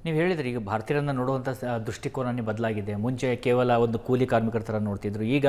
ನೀವು ಹೇಳಿದ್ರಿ ಈಗ ಭಾರತೀಯರನ್ನು ನೋಡುವಂಥ ದೃಷ್ಟಿಕೋನನೇ ಬದಲಾಗಿದೆ. ಮುಂಚೆ ಕೇವಲ ಒಂದು ಕೂಲಿ ಕಾರ್ಮಿಕರ ಥರ ನೋಡ್ತಿದ್ರು, ಈಗ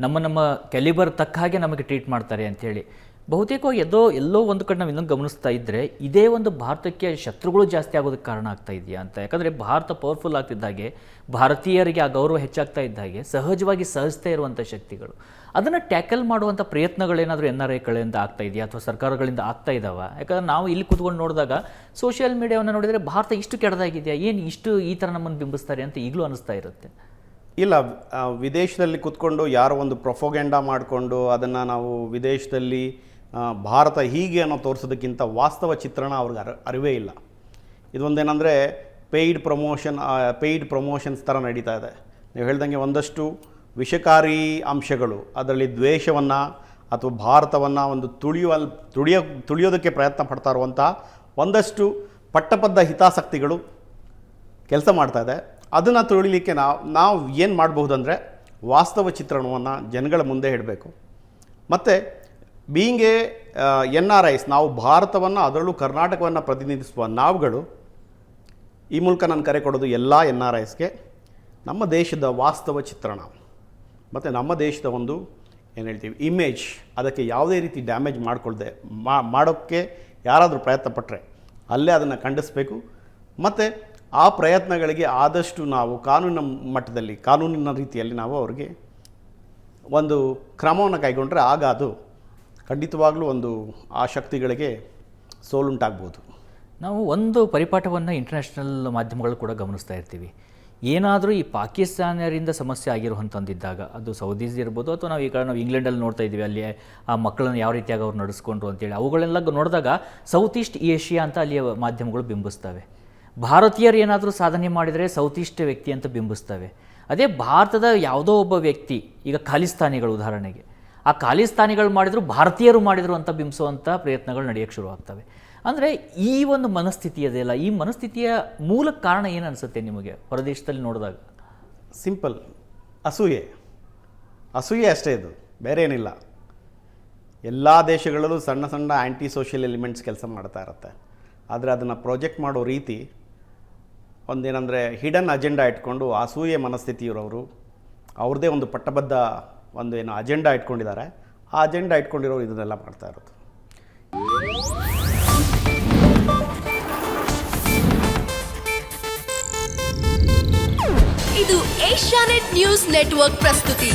ನಮ್ಮ ಕ್ಯಾಲಿಬರ್ ತಕ್ಕ ಹಾಗೆ ನಮಗೆ ಟ್ರೀಟ್ ಮಾಡ್ತಾರೆ ಅಂಥೇಳಿ. ಬಹುತೇಕವಾಗಿ ಎಲ್ಲೋ ಒಂದು ಕಡೆ ನಾವು ಇನ್ನೊಂದು ಗಮನಿಸ್ತಾ ಇದ್ದರೆ ಇದೇ ಒಂದು ಭಾರತಕ್ಕೆ ಶತ್ರುಗಳು ಜಾಸ್ತಿ ಆಗೋದಕ್ಕೆ ಕಾರಣ ಆಗ್ತಾ ಇದೆಯಾ ಅಂತ. ಯಾಕಂದರೆ ಭಾರತ ಪವರ್ಫುಲ್ ಆಗ್ತಿದ್ದ ಹಾಗೆ, ಭಾರತೀಯರಿಗೆ ಆ ಗೌರವ ಹೆಚ್ಚಾಗ್ತಾ ಇದ್ದ ಹಾಗೆ ಸಹಜವಾಗಿ ಸಹಿಸ್ತಾ ಇರುವಂಥ ಶಕ್ತಿಗಳು ಅದನ್ನು ಟ್ಯಾಕಲ್ ಮಾಡುವಂಥ ಪ್ರಯತ್ನಗಳೇನಾದರೂ NRI ಕಡೆಯಿಂದ ಆಗ್ತಾ ಇದೆಯಾ ಅಥವಾ ಸರ್ಕಾರಗಳಿಂದ ಆಗ್ತಾ ಇದ್ದಾವ? ಯಾಕಂದರೆ ನಾವು ಇಲ್ಲಿ ಕೂತ್ಕೊಂಡು ನೋಡಿದಾಗ ಸೋಷಿಯಲ್ ಮೀಡಿಯಾವನ್ನು ನೋಡಿದರೆ ಭಾರತ ಇಷ್ಟು ಕೆಟ್ಟದಾಗಿದೆಯಾ, ಏನು ಇಷ್ಟು ಈ ಥರ ನಮ್ಮನ್ನು ಬಿಂಬಿಸ್ತಾರೆ ಅಂತ ಈಗಲೂ ಅನ್ನಿಸ್ತಾ ಇರುತ್ತೆ. ಇಲ್ಲ, ವಿದೇಶದಲ್ಲಿ ಕೂತ್ಕೊಂಡು ಯಾರೋ ಒಂದು ಪ್ರೊಫೋಗೆಂಡಾ ಮಾಡಿಕೊಂಡು ಅದನ್ನು ನಾವು ವಿದೇಶದಲ್ಲಿ ಭಾರತ ಹೀಗೆ ಅನ್ನೋ ತೋರಿಸೋದಕ್ಕಿಂತ ವಾಸ್ತವ ಚಿತ್ರಣ ಅವ್ರಿಗೆ ಅರಿವೇ ಇಲ್ಲ. ಇದೊಂದೇನೆಂದರೆ ಪೇಯ್ಡ್ ಪ್ರಮೋಷನ್ಸ್ ಥರ ನಡೀತಾ ಇದೆ. ನೀವು ಹೇಳ್ದಂಗೆ ಒಂದಷ್ಟು ವಿಷಕಾರಿ ಅಂಶಗಳು, ಅದರಲ್ಲಿ ದ್ವೇಷವನ್ನು ಅಥವಾ ಭಾರತವನ್ನು ಒಂದು ತುಳಿಯೋದಕ್ಕೆ ಪ್ರಯತ್ನ ಪಡ್ತಾ ಇರುವಂಥ ಒಂದಷ್ಟು ಪಟ್ಟಬದ್ಧ ಹಿತಾಸಕ್ತಿಗಳು ಕೆಲಸ ಮಾಡ್ತಾಯಿದೆ. ಅದನ್ನು ತುಳಿಲಿಕ್ಕೆ ನಾವು ಏನು ಮಾಡಬಹುದು ಅಂದರೆ ವಾಸ್ತವ ಚಿತ್ರಣವನ್ನು ಜನಗಳ ಮುಂದೆ ಇಡಬೇಕು. ಮತ್ತು ಬೀಯಿಂಗ್ NRIs, ನಾವು ಭಾರತವನ್ನು ಅದರಲ್ಲೂ ಕರ್ನಾಟಕವನ್ನು ಪ್ರತಿನಿಧಿಸುವ ನಾವುಗಳು ಈ ಮೂಲಕ ನಾನು ಕರೆ ಕೊಡೋದು ಎಲ್ಲ NRIsಗೆ ನಮ್ಮ ದೇಶದ ವಾಸ್ತವ ಚಿತ್ರಣ ಮತ್ತು ನಮ್ಮ ದೇಶದ ಒಂದು ಏನು ಹೇಳ್ತೀವಿ ಇಮೇಜ್, ಅದಕ್ಕೆ ಯಾವುದೇ ರೀತಿ ಡ್ಯಾಮೇಜ್ ಮಾಡಿಕೊಳ್ಳದೆ ಮಾಡೋಕ್ಕೆ ಯಾರಾದರೂ ಪ್ರಯತ್ನ ಪಟ್ಟರೆ ಅಲ್ಲೇ ಅದನ್ನು ಖಂಡಿಸಬೇಕು. ಮತ್ತು ಆ ಪ್ರಯತ್ನಗಳಿಗೆ ಆದಷ್ಟು ನಾವು ಕಾನೂನಿನ ರೀತಿಯಲ್ಲಿ ನಾವು ಅವ್ರಿಗೆ ಒಂದು ಕ್ರಮವನ್ನು ಕೈಗೊಂಡ್ರೆ ಆಗ ಅದು ಖಂಡಿತವಾಗ್ಲೂ ಒಂದು ಆ ಶಕ್ತಿಗಳಿಗೆ ಸೋಲುಂಟಾಗ್ಬೋದು. ನಾವು ಒಂದು ಪರಿಪಾಠವನ್ನು ಇಂಟರ್ನ್ಯಾಷನಲ್ ಮಾಧ್ಯಮಗಳು ಕೂಡ ಗಮನಿಸ್ತಾ ಇರ್ತೀವಿ. ಏನಾದರೂ ಈ ಪಾಕಿಸ್ತಾನಿಯರಿಂದ ಸಮಸ್ಯೆ ಆಗಿರುವಂಥದ್ದಿದ್ದಾಗ, ಅದು ಸೌದೀಸ್ ಇರ್ಬೋದು ಅಥವಾ ನಾವು ಇಂಗ್ಲೆಂಡಲ್ಲಿ ನೋಡ್ತಾ ಇದ್ದೀವಿ, ಅಲ್ಲಿ ಆ ಮಕ್ಕಳನ್ನು ಯಾವ ರೀತಿಯಾಗಿ ಅವ್ರು ನಡೆಸ್ಕೊಂಡ್ರು ಅಂತೇಳಿ ಅವುಗಳೆಲ್ಲ ನೋಡಿದಾಗ ಸೌತ್ ಈಸ್ಟ್ ಏಷ್ಯಾ ಅಂತ ಅಲ್ಲಿಯ ಮಾಧ್ಯಮಗಳು ಬಿಂಬಿಸ್ತವೆ. ಭಾರತೀಯರು ಏನಾದರೂ ಸಾಧನೆ ಮಾಡಿದರೆ ಸೌತ್ ಈಸ್ಟ್ ವ್ಯಕ್ತಿ ಅಂತ ಬಿಂಬಿಸ್ತವೆ. ಅದೇ ಭಾರತದ ಯಾವುದೋ ಒಬ್ಬ ವ್ಯಕ್ತಿ, ಈಗ ಖಾಲಿಸ್ತಾನಿಗಳು ಉದಾಹರಣೆಗೆ, ಆ ಖಾಲಿಸ್ತಾನಿಗಳು ಮಾಡಿದ್ರು ಭಾರತೀಯರು ಮಾಡಿದರು ಅಂತ ಬಿಂಬಿಸುವಂಥ ಪ್ರಯತ್ನಗಳು ನಡೆಯೋಕ್ಕೆ ಶುರುವಾಗ್ತವೆ. ಅಂದರೆ ಈ ಒಂದು ಮನಸ್ಥಿತಿ ಅದೆಯಲ್ಲ, ಈ ಮನಸ್ಥಿತಿಯ ಮೂಲ ಕಾರಣ ಏನು ಅನಿಸುತ್ತೆ ನಿಮಗೆ ಹೊರದೇಶದಲ್ಲಿ ನೋಡಿದಾಗ? ಸಿಂಪಲ್, ಅಸೂಯೆ ಅಷ್ಟೇ, ಇದು ಬೇರೆ ಏನಿಲ್ಲ. ಎಲ್ಲ ದೇಶಗಳಲ್ಲೂ ಸಣ್ಣ ಸಣ್ಣ ಆ್ಯಂಟಿ ಸೋಷಿಯಲ್ ಎಲಿಮೆಂಟ್ಸ್ ಕೆಲಸ ಮಾಡ್ತಾ ಇರುತ್ತೆ. ಆದರೆ ಅದನ್ನು ಪ್ರಾಜೆಕ್ಟ್ ಮಾಡೋ ರೀತಿ ಒಂದೇನೆಂದರೆ ಹಿಡನ್ ಅಜೆಂಡಾ ಇಟ್ಕೊಂಡು ಅಸೂಯೆ ಮನಸ್ಥಿತಿ ಇರೋರು ಅವ್ರದ್ದೇ ಒಂದು ಪಟ್ಟಬದ್ಧ ಒಂದು ಏನು ಅಜೆಂಡಾ ಇಟ್ಕೊಂಡಿದ್ದಾರೆ. ಆ ಅಜೆಂಡಾ ಇಟ್ಕೊಂಡಿರೋರು ಇದನ್ನೆಲ್ಲ ಮಾಡ್ತಾ ಇರೋದು. ಇದು ಏಷ್ಯಾನೆಟ್ ನ್ಯೂಸ್ ನೆಟ್ವರ್ಕ್ ಪ್ರಸ್ತುತಿ.